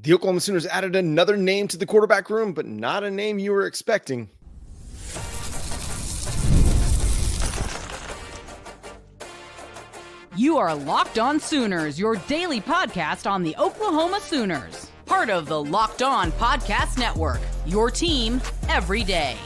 The Oklahoma Sooners added another name to the quarterback room, but not a name you were expecting. You are Locked On Sooners, your daily podcast on the Oklahoma Sooners. Part of the Locked On Podcast Network, your team every day.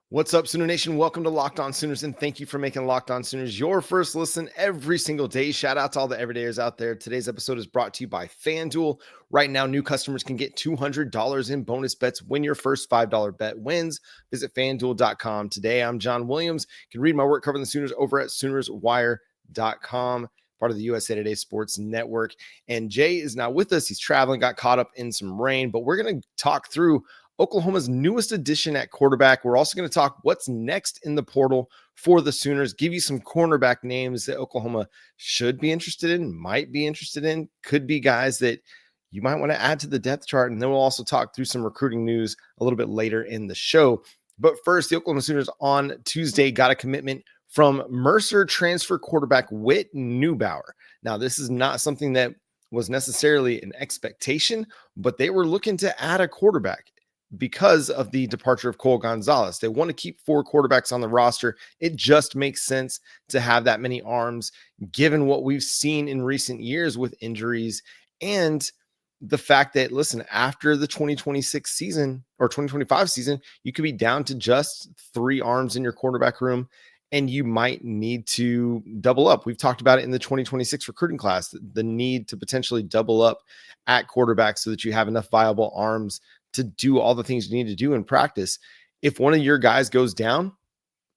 What's up, Sooner Nation? Welcome to Locked On Sooners, and thank you for making Locked On Sooners your first listen every single day. Shout out to all the everydayers out there. Today's episode is brought to you by FanDuel. Right now, new customers can get $200 in bonus bets when your first $5 bet wins. Visit FanDuel.com today. I'm John Williams. You can read my work covering the Sooners over at SoonersWire.com, part of the USA Today Sports Network. And Jay is now with us. He's traveling, got caught up in some rain, but we're going to talk through Oklahoma's newest addition at quarterback. We're also going to talk what's next in the portal for the Sooners, give you some cornerback names that Oklahoma should be interested in, might be interested in, could be guys that you might want to add to the depth chart. And then we'll also talk through some recruiting news a little bit later in the show. But first, the Oklahoma Sooners on Tuesday got a commitment from Mercer transfer quarterback Whitt Newbauer. Now, this is not something that was necessarily an expectation, but they were looking to add a quarterback because of the departure of Cole Gonzalez. They want to keep 4 quarterbacks on the roster. It just makes sense to have that many arms, given what we've seen in recent years with injuries and the fact that, listen, after the 2026 season or 2025 season, you could be down to just 3 arms in your quarterback room, and you might need to double up. We've talked about it in the 2026 recruiting class, the need to potentially double up at quarterback so that you have enough viable arms to do all the things you need to do in practice. If one of your guys goes down,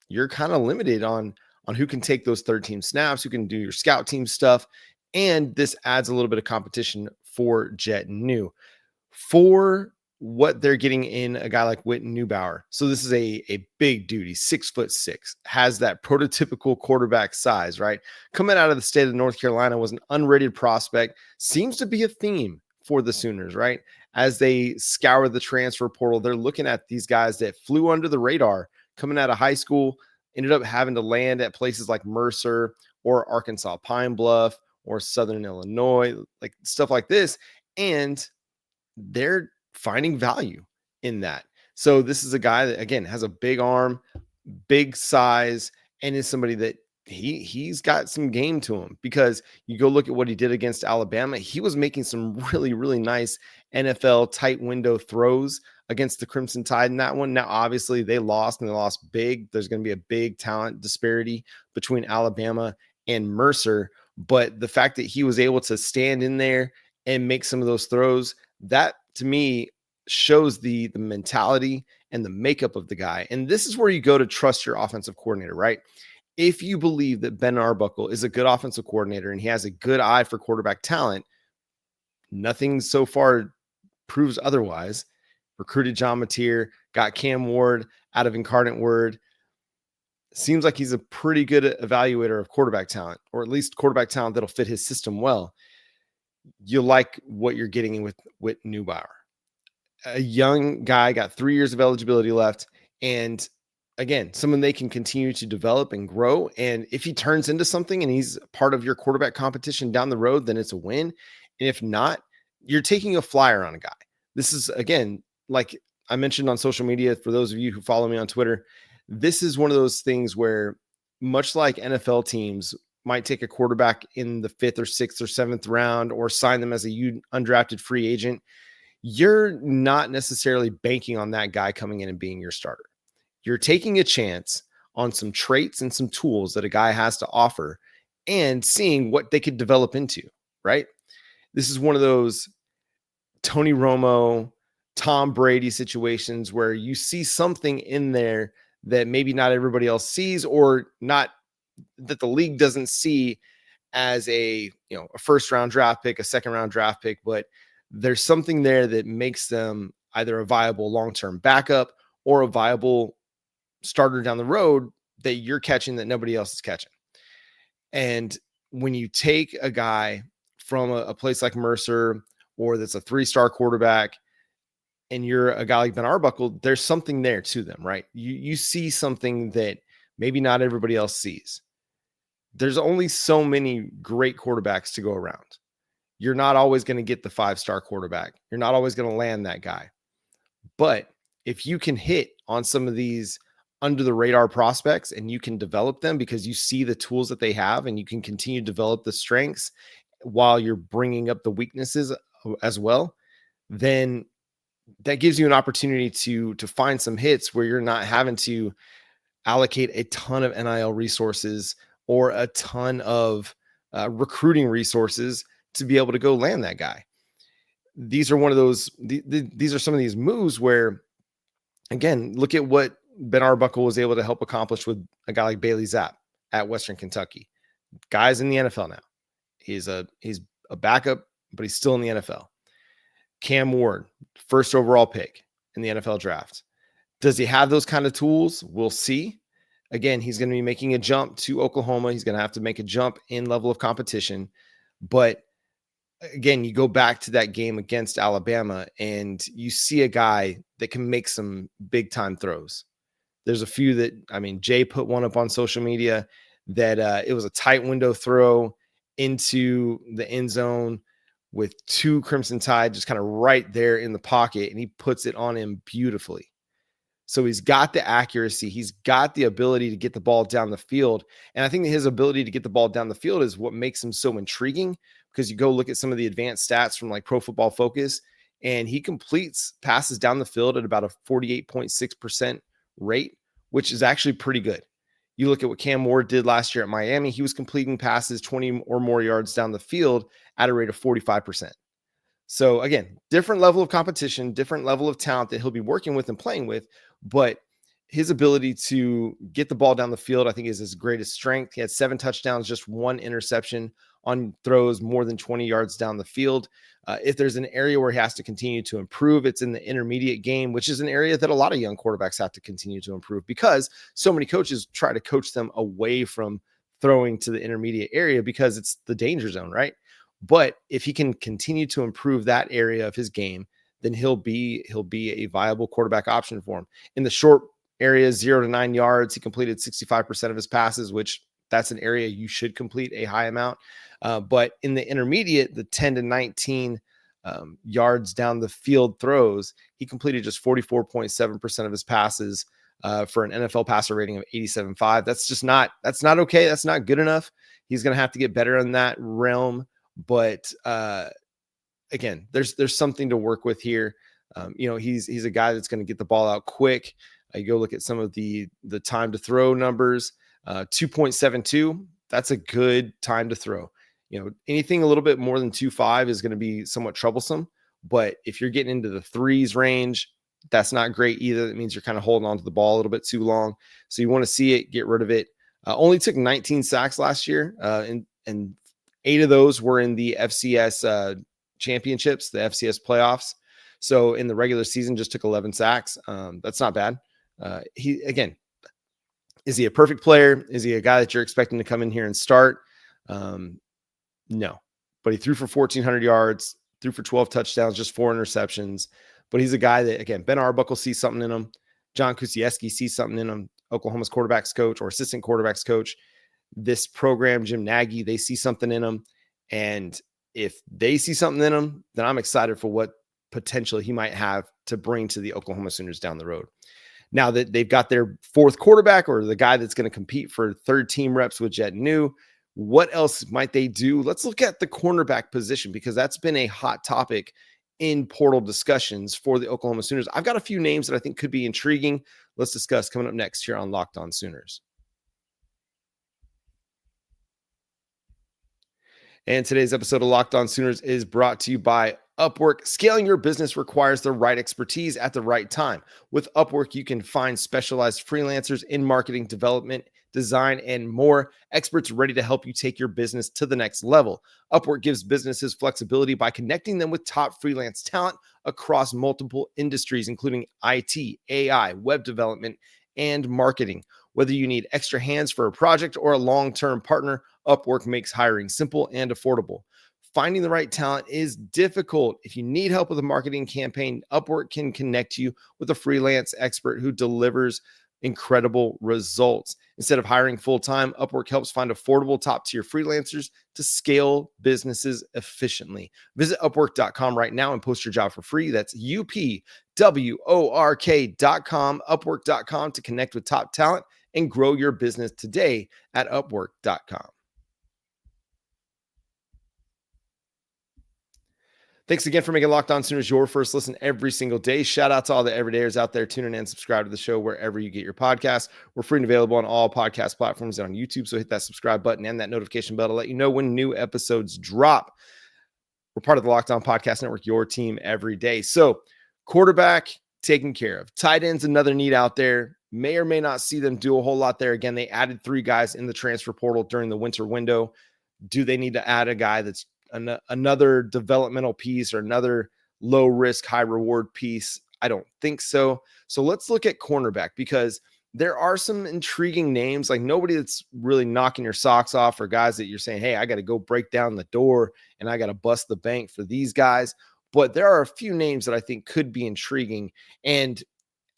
you're kind of limited on who can take those third team snaps, who can do your scout team stuff. And this adds a little bit of competition for Jet and New for what they're getting in a guy like Whitt Newbauer. So this is a big dude. He's 6'6", has that prototypical quarterback size, right? Coming out of the state of North Carolina, was an unrated prospect. Seems to be a theme for the Sooners, right? As they scour the transfer portal, they're looking at these guys that flew under the radar coming out of high school, ended up having to land at places like Mercer or Arkansas Pine Bluff or Southern Illinois, like stuff like this. And they're finding value in that. So this is a guy that, again, has a big arm, big size, and is somebody that he's got some game to him, because you go look at what he did against Alabama. He was making some really, really nice NFL tight window throws against the Crimson Tide in that one. Now, obviously, they lost, and they lost big. There's going to be a big talent disparity between Alabama and Mercer. But the fact that he was able to stand in there and make some of those throws, that to me shows the mentality and the makeup of the guy. And this is where you go to trust your offensive coordinator, right? If you believe that Ben Arbuckle is a good offensive coordinator and he has a good eye for quarterback talent, nothing so far proves otherwise. Recruited John Mateer, got Cam Ward out of Incarnate Word. Seems like he's a pretty good evaluator of quarterback talent, or at least quarterback talent that'll fit his system well. You like what you're getting in with Whitt Newbauer. A young guy, got 3 years of eligibility left, and again, someone they can continue to develop and grow. And if he turns into something and he's part of your quarterback competition down the road, then it's a win. And if not, you're taking a flyer on a guy. This is, again, like I mentioned on social media, for those of you who follow me on Twitter, this is one of those things where, much like NFL teams might take a quarterback in the 5th or 6th or 7th round or sign them as a undrafted free agent, you're not necessarily banking on that guy coming in and being your starter. You're taking a chance on some traits and some tools that a guy has to offer and seeing what they could develop into, right? This is one of those Tony Romo, Tom Brady situations where you see something in there that maybe not everybody else sees, or not that the league doesn't see as a first round draft pick, a second round draft pick, but there's something there that makes them either a viable long-term backup or a viable starter down the road that you're catching that nobody else is catching. And when you take a guy from a place like Mercer, or that's a 3-star quarterback, and you're a guy like Ben Arbuckle, there's something there to them, right? You see something that maybe not everybody else sees. There's only so many great quarterbacks to go around. you're not always going to get the 5-star quarterback. You're not always going to land that guy. But if you can hit on some of these under the radar prospects and you can develop them because you see the tools that they have and you can continue to develop the strengths while you're bringing up the weaknesses as well, then that gives you an opportunity to find some hits where you're not having to allocate a ton of NIL resources or a ton of recruiting resources to be able to go land that guy. These are one of those, these are some of these moves where, again, look at what Ben Arbuckle was able to help accomplish with a guy like Bailey Zapp at Western Kentucky. Guy's in the NFL now. He's a backup, but he's still in the NFL. Cam Ward, first overall pick in the NFL draft. Does he have those kind of tools? We'll see. Again, he's going to be making a jump to Oklahoma. He's going to have to make a jump in level of competition. But again, you go back to that game against Alabama and you see a guy that can make some big time throws. There's a few that, Jay put one up on social media that it was a tight window throw into the end zone with 2 Crimson Tide just kind of right there in the pocket, and he puts it on him beautifully. So he's got the accuracy. He's got the ability to get the ball down the field. And I think that his ability to get the ball down the field is what makes him so intriguing, because you go look at some of the advanced stats from like Pro Football Focus, and he completes passes down the field at about a 48.6% rate, which is actually pretty good. You look at what Cam Ward did last year at Miami, he was completing passes 20 or more yards down the field at a rate of 45%. So again, different level of competition, different level of talent that he'll be working with and playing with, but his ability to get the ball down the field, I think, is his greatest strength. He had 7 touchdowns, just 1 interception on throws more than 20 yards down the field. If there's an area where he has to continue to improve, it's in the intermediate game, which is an area that a lot of young quarterbacks have to continue to improve because so many coaches try to coach them away from throwing to the intermediate area because it's the danger zone, right? But if he can continue to improve that area of his game, then he'll be a viable quarterback option for him. In the short area, 0 to 9 yards, he completed 65% of his passes, which that's an area you should complete a high amount. But in the intermediate, the 10 to 19 yards down the field throws, he completed just 44.7% of his passes for an NFL passer rating of 87.5. That's not okay. That's not good enough. He's going to have to get better in that realm. But again, there's something to work with here. He's a guy that's going to get the ball out quick. You go look at some of the time to throw numbers, 2.72. That's a good time to throw. Anything a little bit more than 2.5 is going to be somewhat troublesome. But if you're getting into the 3s range, that's not great either. That means you're kind of holding on to the ball a little bit too long. So you want to see it, get rid of it. Only took 19 sacks last year, and 8 of those were in the FCS championships, the FCS playoffs. So in the regular season, just took 11 sacks. That's not bad. Is he a perfect player? Is he a guy that you're expecting to come in here and start? No, but he threw for 1,400 yards, threw for 12 touchdowns, just 4 interceptions. But he's a guy that, again, Ben Arbuckle sees something in him. John Kusiewski sees something in him. Oklahoma's quarterbacks coach or assistant quarterbacks coach. This program, Jim Nagy, they see something in him. And if they see something in him, then I'm excited for what potential he might have to bring to the Oklahoma Sooners down the road. Now that they've got their 4th quarterback, or the guy that's going to compete for 3rd team reps with Jaden, what else might they do? Let's look at the cornerback position, because that's been a hot topic in portal discussions for the Oklahoma Sooners. I've got a few names that I think could be intriguing. Let's discuss coming up next here on Locked On Sooners. And today's episode of Locked On Sooners is brought to you by Upwork. Scaling your business requires the right expertise at the right time. With Upwork, you can find specialized freelancers in marketing, development, design, and more. Experts ready to help you take your business to the next level. Upwork gives businesses flexibility by connecting them with top freelance talent across multiple industries, including IT, AI, web development, and marketing. Whether you need extra hands for a project or a long-term partner, Upwork makes hiring simple and affordable. Finding the right talent is difficult. If you need help with a marketing campaign, Upwork can connect you with a freelance expert who delivers incredible results. Instead of hiring full-time, Upwork helps find affordable top-tier freelancers to scale businesses efficiently. Visit Upwork.com right now and post your job for free. That's UPWORK.com, Upwork.com to connect with top talent and grow your business today at Upwork.com. Thanks again for making Locked On Sooners your first listen every single day. Shout out to all the everydayers out there tuning in. Subscribe to the show wherever you get your podcasts. We're free and available on all podcast platforms and on YouTube. So hit that subscribe button and that notification bell to let you know when new episodes drop. We're part of the Locked On Podcast Network, your team every day. So quarterback taken care of. Tight ends, another need out there. May or may not see them do a whole lot there. Again, they added 3 guys in the transfer portal during the winter window. Do they need to add a guy that's another developmental piece or another low risk, high reward piece? I don't think so. So let's look at cornerback, because there are some intriguing names, like nobody that's really knocking your socks off, or guys that you're saying, hey, I got to go break down the door and I got to bust the bank for these guys. But there are a few names that I think could be intriguing. And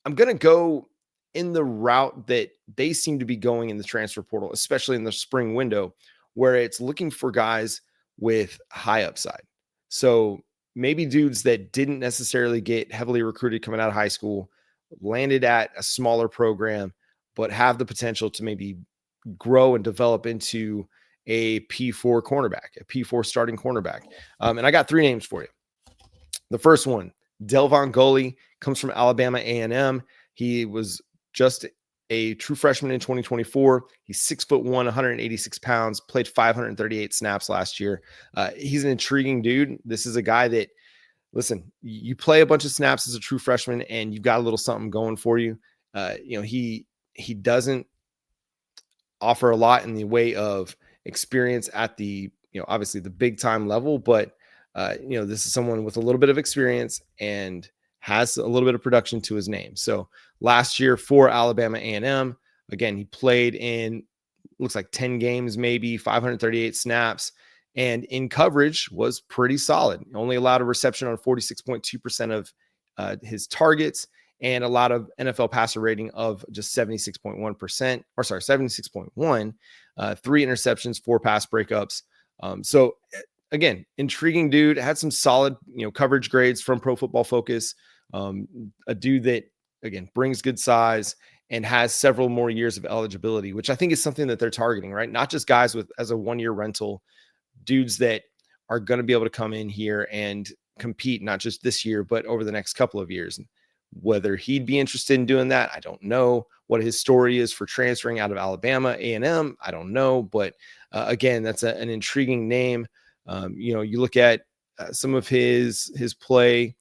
I'm going to go in the route that they seem to be going in the transfer portal, especially in the spring window, where it's looking for guys with high upside. So maybe dudes that didn't necessarily get heavily recruited coming out of high school, landed at a smaller program, but have the potential to maybe grow and develop into a P4 cornerback, a P4 starting cornerback. And I got 3 names for you. The first one, Delvon Gully, comes from Alabama A&M. He was just a true freshman in 2024. He's 6'1", 186 pounds, played 538 snaps last year. He's an intriguing dude. This is a guy that, listen, you play a bunch of snaps as a true freshman and you've got a little something going for you. He doesn't offer a lot in the way of experience at the, obviously the big time level, but this is someone with a little bit of experience and has a little bit of production to his name. So last year for Alabama A&M, again, he played in, looks like 10 games, maybe 538 snaps, and in coverage was pretty solid. He only allowed a reception on 46.2% of his targets, and a lot of NFL passer rating of just 76.1%, or sorry, 76.1, 3 interceptions, 4 pass breakups. So again, intriguing dude, had some solid, coverage grades from Pro Football Focus. A dude that, again, brings good size and has several more years of eligibility, which I think is something that they're targeting, right? Not just guys with as a 1-year rental, dudes that are going to be able to come in here and compete, not just this year, but over the next couple of years. Whether he'd be interested in doing that, I don't know. What his story is for transferring out of Alabama A&M, I don't know. But again, that's an intriguing name. You look at some of his play.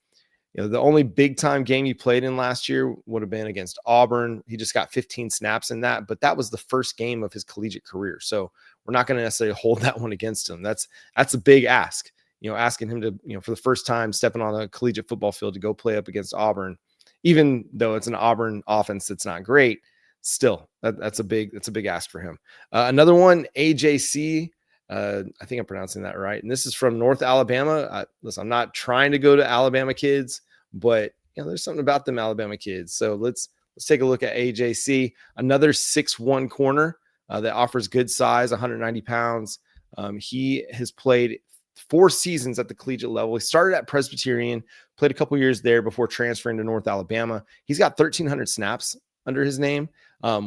The only big time game he played in last year would have been against Auburn. He just got 15 snaps in that, but that was the first game of his collegiate career. So we're not going to necessarily hold that one against him. That's a big ask, asking him to, for the first time stepping on a collegiate football field to go play up against Auburn, even though it's an Auburn offense that's not great. Still, that's a big ask for him. Another one, AJC. I think I'm pronouncing that right. And this is from North Alabama. Listen, I'm not trying to go to Alabama kids, but there's something about them Alabama kids. So let's take a look at AJC, another 6'1" corner that offers good size, 190 pounds. He has played 4 seasons at the collegiate level. He started at Presbyterian, played a couple years there before transferring to North Alabama. He's got 1,300 snaps under his name,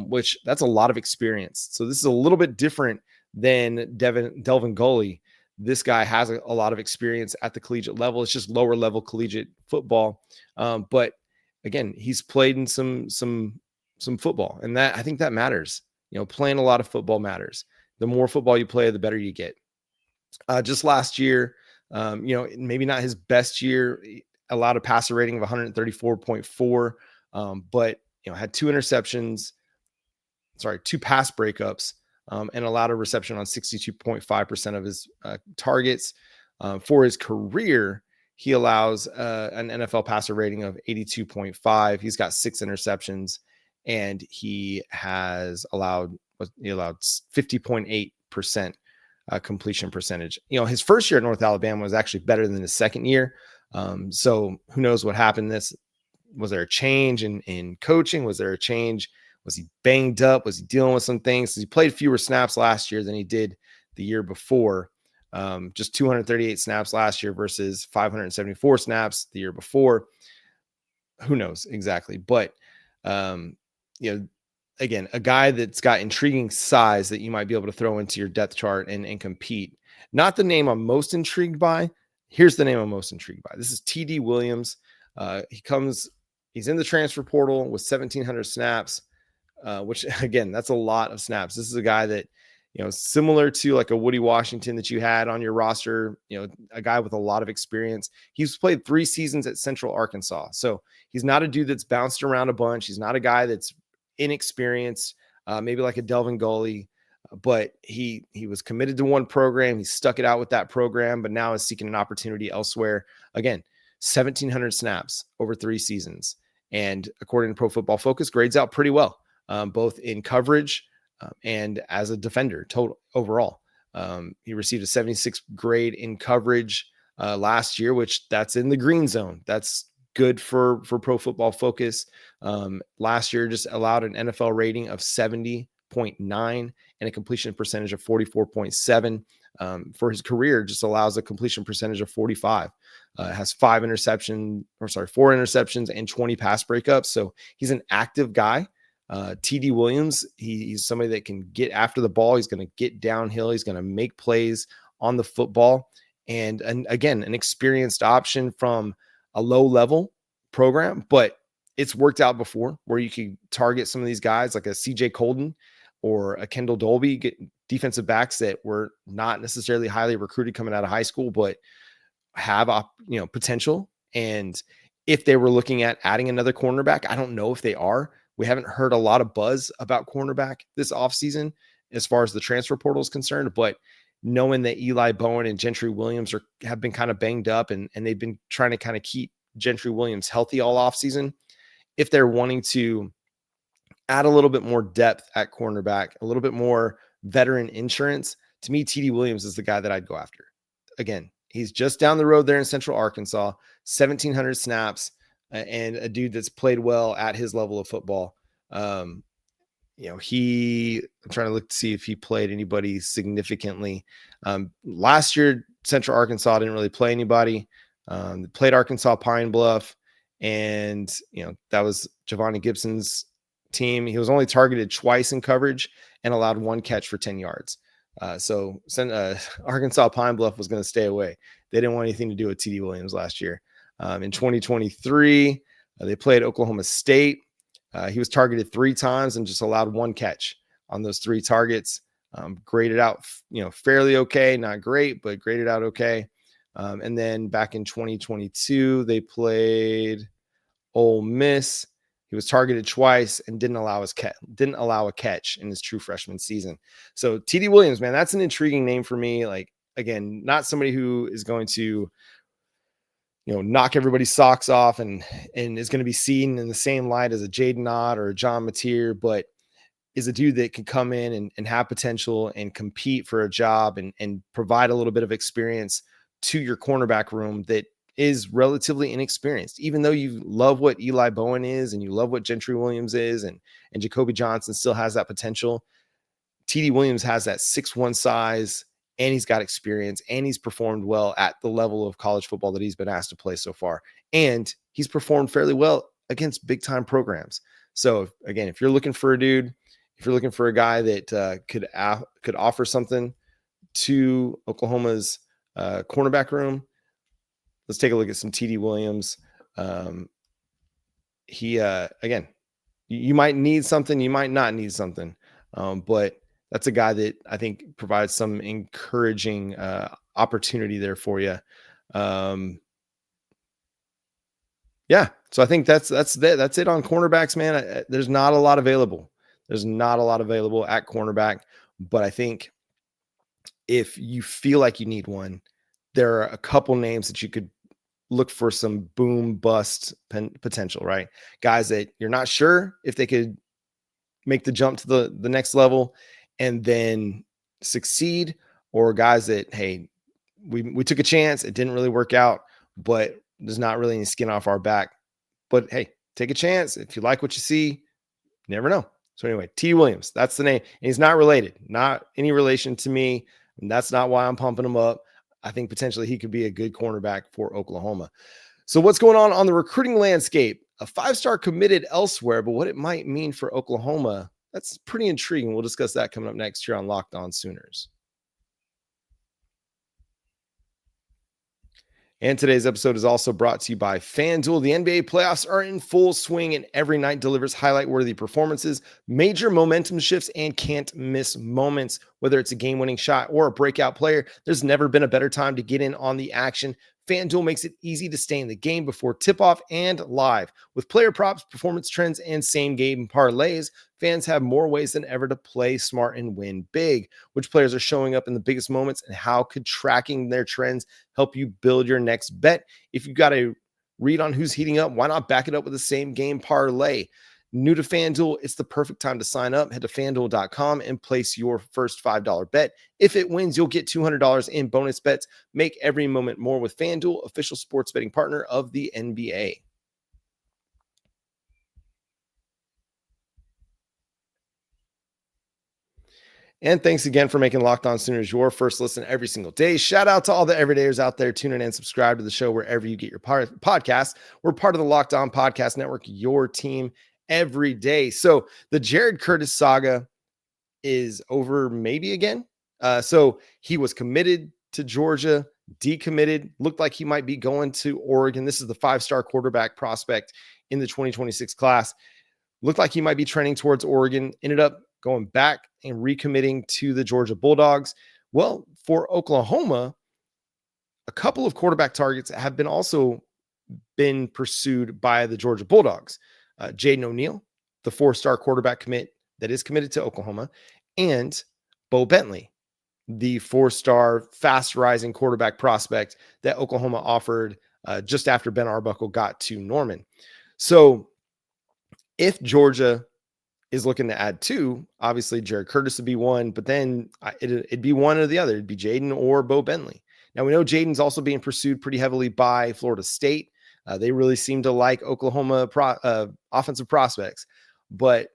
which that's a lot of experience. So this is a little bit different than Delvon Gully. This guy has a lot of experience at the collegiate level. It's just lower level collegiate football. But again, he's played in some football, and that I think that matters. Playing a lot of football matters. The more football you play, the better you get. Just last year, maybe not his best year, allowed a passer rating of 134.4, but had 2 interceptions, 2 pass breakups, and allowed a reception on 62.5% of his targets. For his career, he allows an NFL passer rating of 82.5. He's got 6 interceptions, and he allowed 50.8% completion percentage. His first year at North Alabama was actually better than his second year. So who knows what happened? Was there a change in coaching? Was there a change Was he banged up? Was he dealing with some things? He played fewer snaps last year than he did the year before. Just 238 snaps last year versus 574 snaps the year before. Who knows exactly? But, again, a guy that's got intriguing size that you might be able to throw into your depth chart and compete. Not the name I'm most intrigued by. Here's the name I'm most intrigued by. This is TD Williams. He's in the transfer portal with 1,700 snaps, which again, that's a lot of snaps. This is a guy that, similar to like a Woody Washington that you had on your roster, a guy with a lot of experience. He's played 3 seasons at Central Arkansas. So he's not a dude that's bounced around a bunch. He's not a guy that's inexperienced, maybe like a Delvin Gully, but he was committed to one program. He stuck it out with that program, but now is seeking an opportunity elsewhere. Again, 1,700 snaps over 3 seasons. And according to Pro Football Focus, grades out pretty well, both in coverage and as a defender total overall. He received a 76 grade in coverage last year, which that's in the green zone. That's good for Pro Football Focus. Last year just allowed an NFL rating of 70.9 and a completion percentage of 44.7. For his career, just allows a completion percentage of 45. Has 4 interceptions and 20 pass breakups. So he's an active guy. TD Williams, he's somebody that can get after the ball. He's going to get downhill. He's going to make plays on the football. And again, an experienced option from a low-level program, but it's worked out before where you can target some of these guys like a CJ Colden or a Kendall Dolby, get defensive backs that were not necessarily highly recruited coming out of high school, but have potential. And if they were looking at adding another cornerback, I don't know if they are. We haven't heard a lot of buzz about cornerback this offseason as far as the transfer portal is concerned, but knowing that Eli Bowen and Gentry Williams have been kind of banged up and they've been trying to kind of keep Gentry Williams healthy all offseason, if they're wanting to add a little bit more depth at cornerback, a little bit more veteran insurance, to me, TD Williams is the guy that I'd go after. Again, he's just down the road there in Central Arkansas, 1,700 snaps, and a dude that's played well at his level of football. I'm trying to look to see if he played anybody significantly. Last year, Central Arkansas didn't really play anybody. They played Arkansas Pine Bluff, and that was Giovanni Gibson's team. He was only targeted twice in coverage and allowed 1 catch for 10 yards. So Arkansas Pine Bluff was going to stay away. They didn't want anything to do with TD Williams last year. In 2023, they played Oklahoma State. He was targeted 3 times and just allowed 1 catch on those 3 targets. Graded out, fairly okay, not great, but graded out okay. And then back in 2022, they played Ole Miss. He was targeted twice and didn't allow a catch in his true freshman season. So TD Williams, man, that's an intriguing name for me. Like, again, not somebody who is going to, knock everybody's socks off and is going to be seen in the same light as a Jaden or a John Mateer, but is a dude that can come in and have potential and compete for a job and provide a little bit of experience to your cornerback room that is relatively inexperienced. Even though you love what Eli Bowen is and you love what Gentry Williams is and Jacoby Johnson still has that potential, TD Williams has that 6'1" size, and he's got experience, and he's performed well at the level of college football that he's been asked to play so far. And he's performed fairly well against big-time programs. So, again, if you're looking for a dude, if you're looking for a guy that could offer something to Oklahoma's cornerback room, let's take a look at some TD Williams. Again, you might need something, you might not need something, but that's a guy that I think provides some encouraging opportunity there for you. Yeah, so I think that's it on cornerbacks, man. There's not a lot available. There's not a lot available at cornerback, but I think if you feel like you need one, there are a couple names that you could look for some boom bust potential, right? Guys that you're not sure if they could make the jump to the next level and then succeed, or guys that, hey, we took a chance, it didn't really work out, but there's not really any skin off our back. But hey, take a chance. If you like what you see, you never know. So anyway, T. Williams, that's the name. And he's not related, not any relation to me. And that's not why I'm pumping him up. I think potentially he could be a good cornerback for Oklahoma. So what's going on the recruiting landscape? A 5-star committed elsewhere, but what it might mean for Oklahoma, that's pretty intriguing. We'll discuss that coming up next here on Locked On Sooners. And today's episode is also brought to you by FanDuel. The NBA playoffs are in full swing, and every night delivers highlight-worthy performances, major momentum shifts, and can't-miss moments. Whether it's a game-winning shot or a breakout player, there's never been a better time to get in on the action. FanDuel makes it easy to stay in the game before tip-off and live. With player props, performance trends, and same-game parlays, fans have more ways than ever to play smart and win big. Which players are showing up in the biggest moments, and how could tracking their trends help you build your next bet? If you've got a read on who's heating up, why not back it up with the same-game parlay? New to FanDuel, it's the perfect time to sign up. Head to FanDuel.com and place your first $5 bet. If it wins, you'll get $200 in bonus bets. Make every moment more with FanDuel, official sports betting partner of the NBA. And thanks again for making Locked On Sooners your first listen every single day. Shout out to all the everydayers out there tuning in and subscribe to the show wherever you get your podcast. We're part of the Locked On Podcast Network, your team every day. So the Jared Curtis saga is over maybe again. So he was committed to Georgia, decommitted, looked like he might be going to Oregon. This is the 5-star quarterback prospect in the 2026 class. Looked like he might be trending towards Oregon, ended up going back and recommitting to the Georgia Bulldogs. Well, for Oklahoma, a couple of quarterback targets have also been pursued by the Georgia Bulldogs. Jaden O'Neal, the 4-star quarterback commit that is committed to Oklahoma, and Bowe Bentley, the 4-star fast-rising quarterback prospect that Oklahoma offered just after Ben Arbuckle got to Norman. So if Georgia is looking to add 2, obviously Jared Curtis would be one, but then it'd be one or the other. It'd be Jaden or Bowe Bentley. Now we know Jaden's also being pursued pretty heavily by Florida State. They really seem to like Oklahoma offensive prospects, but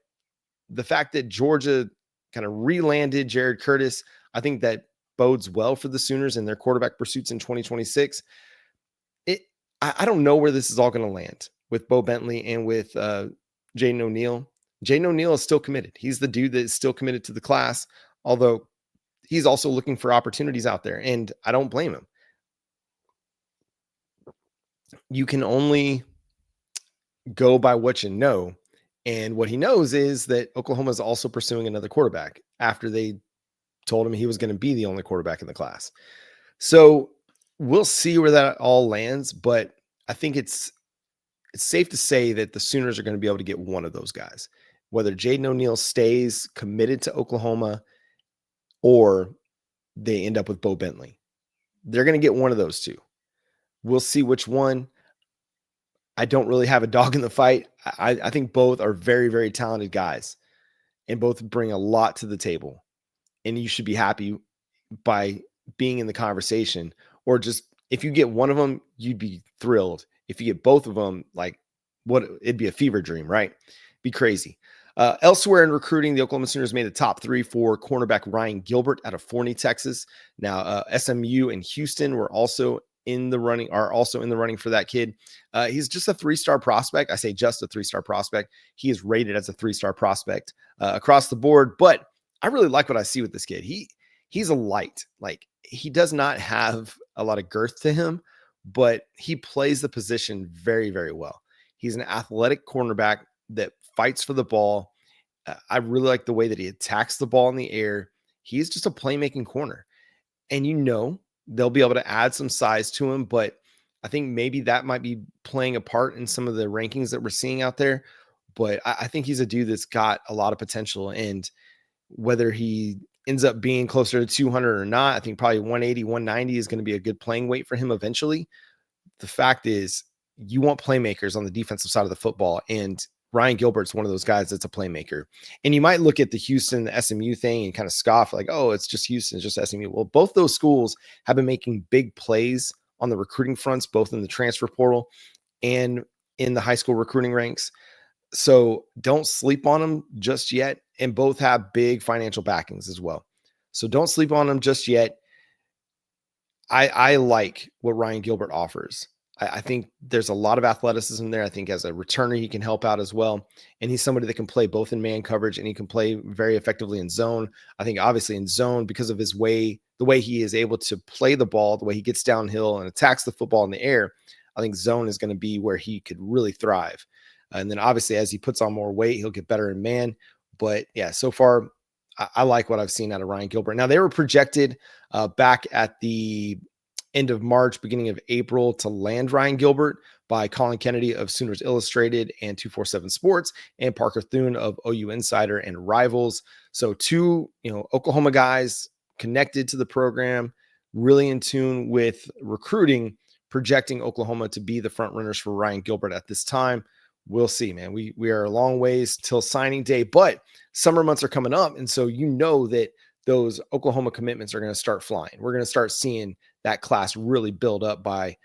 the fact that Georgia kind of re-landed Jared Curtis, I think that bodes well for the Sooners and their quarterback pursuits in 2026. I don't know where this is all going to land with Bowe Bentley and with Jaden O'Neal. Jaden O'Neal is still committed. He's the dude that is still committed to the class, although he's also looking for opportunities out there, and I don't blame him. You can only go by what you know. And what he knows is that Oklahoma is also pursuing another quarterback after they told him he was going to be the only quarterback in the class. So we'll see where that all lands, but I think it's safe to say that the Sooners are going to be able to get one of those guys, whether Jaden O'Neal stays committed to Oklahoma or they end up with Bowe Bentley. They're going to get one of those two. We'll see which one. I don't really have a dog in the fight. I think both are very, very talented guys and both bring a lot to the table. And you should be happy by being in the conversation, or just if you get one of them, you'd be thrilled. If you get both of them, like it'd be a fever dream, right? Be crazy. Elsewhere in recruiting, the Oklahoma Sooners made the top 3 for cornerback Ryan Gilbert out of Forney, Texas. Now, SMU and Houston are also in the running for that kid. He's just a 3-star prospect. I say just a 3-star prospect. He is rated as a 3-star prospect across the board, but I really like what I see with this kid. He's a light. Like, he does not have a lot of girth to him, but he plays the position very, very well. He's an athletic cornerback that fights for the ball. I really like the way that he attacks the ball in the air. He's just a playmaking corner. And they'll be able to add some size to him, but I think maybe that might be playing a part in some of the rankings that we're seeing out there. But I think he's a dude that's got a lot of potential, and whether he ends up being closer to 200 or not, I think probably 180, 190 is going to be a good playing weight for him eventually. The fact is, you want playmakers on the defensive side of the football, and Ryan Gilbert's one of those guys that's a playmaker. And you might look at the Houston, the SMU thing and kind of scoff like, oh, it's just Houston, it's just SMU. Well, both those schools have been making big plays on the recruiting fronts, both in the transfer portal and in the high school recruiting ranks. So don't sleep on them just yet. And both have big financial backings as well. So don't sleep on them just yet. I like what Ryan Gilbert offers. I think there's a lot of athleticism there. I think as a returner, he can help out as well. And he's somebody that can play both in man coverage and he can play very effectively in zone. I think obviously in zone, because of his the way he is able to play the ball, the way he gets downhill and attacks the football in the air, I think zone is going to be where he could really thrive. And then obviously as he puts on more weight, he'll get better in man. But yeah, so far, I like what I've seen out of Ryan Gilbert. Now, they were projected back at the end of March, beginning of April to land Ryan Gilbert by Colin Kennedy of Sooners Illustrated and 247 Sports and Parker Thune of OU Insider and Rivals. So two, Oklahoma guys connected to the program, really in tune with recruiting, projecting Oklahoma to be the front runners for Ryan Gilbert at this time. We'll see, man. We are a long ways till signing day, but summer months are coming up. And so that those Oklahoma commitments are going to start flying. We're going to start seeing that class really build up. By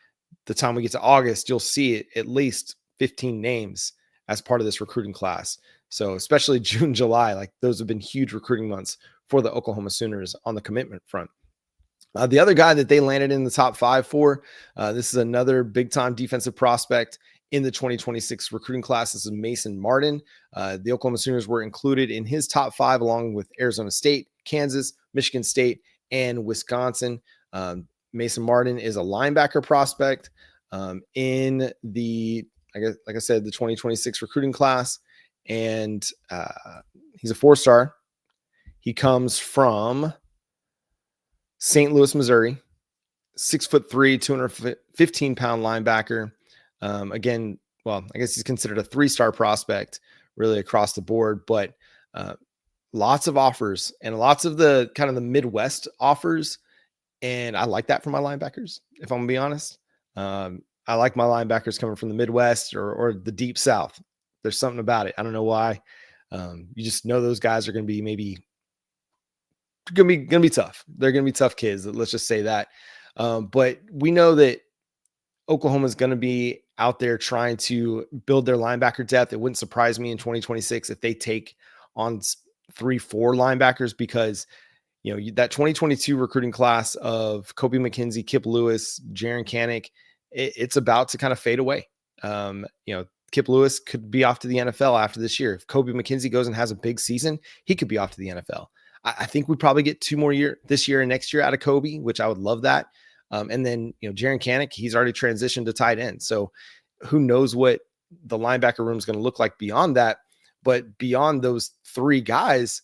the time we get to August, you'll see it at least 15 names as part of this recruiting class. So especially June, July, like those have been huge recruiting months for the Oklahoma Sooners on the commitment front. The other guy that they landed in the top 5 for, this is another big-time defensive prospect in the 2026 recruiting class. This is Mason Marden. The Oklahoma Sooners were included in his top 5 along with Arizona State, Kansas, Michigan State, and Wisconsin. Mason Marden is a linebacker prospect in the, like I said, the 2026 recruiting class. And he's a 4-star. He comes from St. Louis, Missouri, 6'3", 215-pound linebacker. Again, well, I guess he's considered a 3-star prospect really across the board, but lots of offers and lots of the kind of the Midwest offers. And I like that for my linebackers, if I'm gonna be honest. I like my linebackers coming from the Midwest or the deep South. There's something about it. I don't know why. You just know those guys are going to be going to be tough. They're going to be tough kids. Let's just say that. But we know that Oklahoma is going to be out there trying to build their linebacker depth. It wouldn't surprise me in 2026 if they take on 3-4 linebackers, because that 2022 recruiting class of Kobe McKenzie, Kip Lewis, Jaron Kanik, it's about to kind of fade away. Kip Lewis could be off to the NFL after this year. If Kobe McKenzie goes and has a big season, he could be off to the NFL. I think we probably get 2 more this year and next year out of Kobe, which I would love that. And then, Jaron Kanik, he's already transitioned to tight end. So who knows what the linebacker room is going to look like beyond that. But beyond those 3 guys,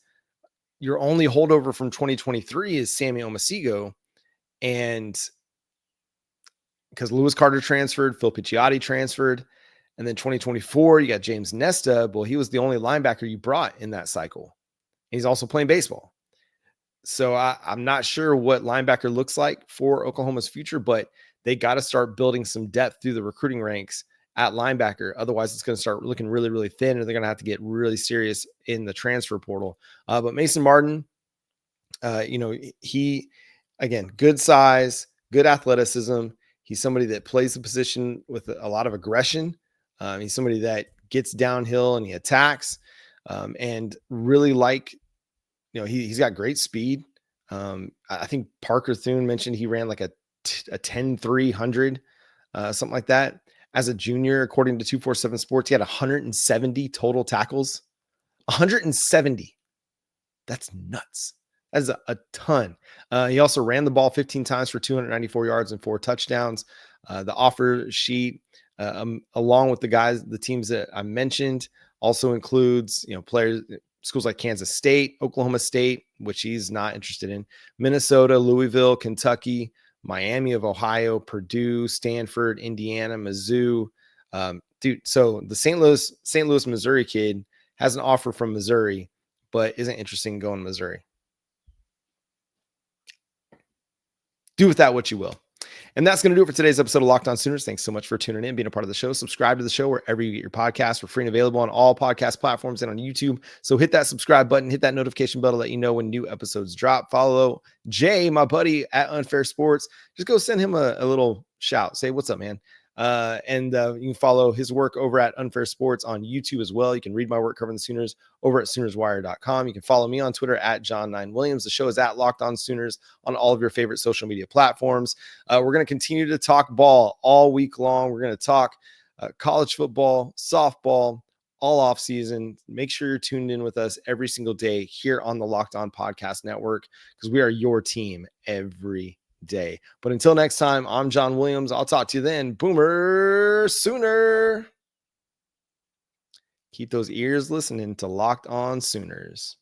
your only holdover from 2023 is Sammy Omosigho. And because Lewis Carter transferred, Phil Picciotti transferred. And then 2024, you got James Nesta. Well, he was the only linebacker you brought in that cycle. He's also playing baseball. So I'm not sure what linebacker looks like for Oklahoma's future, but they got to start building some depth through the recruiting ranks at linebacker. Otherwise, it's going to start looking really, really thin, and they're going to have to get really serious in the transfer portal. But Mason Marden, he, again, good size, good athleticism. He's somebody that plays the position with a lot of aggression. He's somebody that gets downhill and he attacks, and really he's got great speed. I think Parker Thune mentioned he ran like a 10-300, something like that. As a junior, according to 247 Sports, he had 170 total tackles. 170. That's nuts. That is a ton. He also ran the ball 15 times for 294 yards and 4 touchdowns. The offer sheet, along with the teams that I mentioned, also includes, players, schools like Kansas State, Oklahoma State, which he's not interested in, Minnesota, Louisville, Kentucky, Miami of Ohio, Purdue, Stanford, Indiana, Mizzou. So the St. Louis, Missouri kid has an offer from Missouri, but isn't interested in going to Missouri. Do with that what you will. And that's going to do it for today's episode of Locked On Sooners. Thanks so much for tuning in, being a part of the show. Subscribe to the show wherever you get your podcasts. We're free and available on all podcast platforms and on YouTube. So hit that subscribe button, hit that notification bell to let you know when new episodes drop. Follow Jay, my buddy, at Unfair Sports. Just go send him a little shout. Say, what's up, man? And you can follow his work over at Unfair Sports on YouTube as well. You can read my work covering the Sooners over at SoonersWire.com. You can follow me on Twitter at John9Williams. The show is at Locked On Sooners on all of your favorite social media platforms. We're going to continue to talk ball all week long. We're going to talk college football, softball, all off season. Make sure you're tuned in with us every single day here on the Locked On Podcast Network, because we are your team every day. But until next time, I'm John Williams. I'll talk to you then. Boomer Sooner. Keep those ears listening to Locked On Sooners.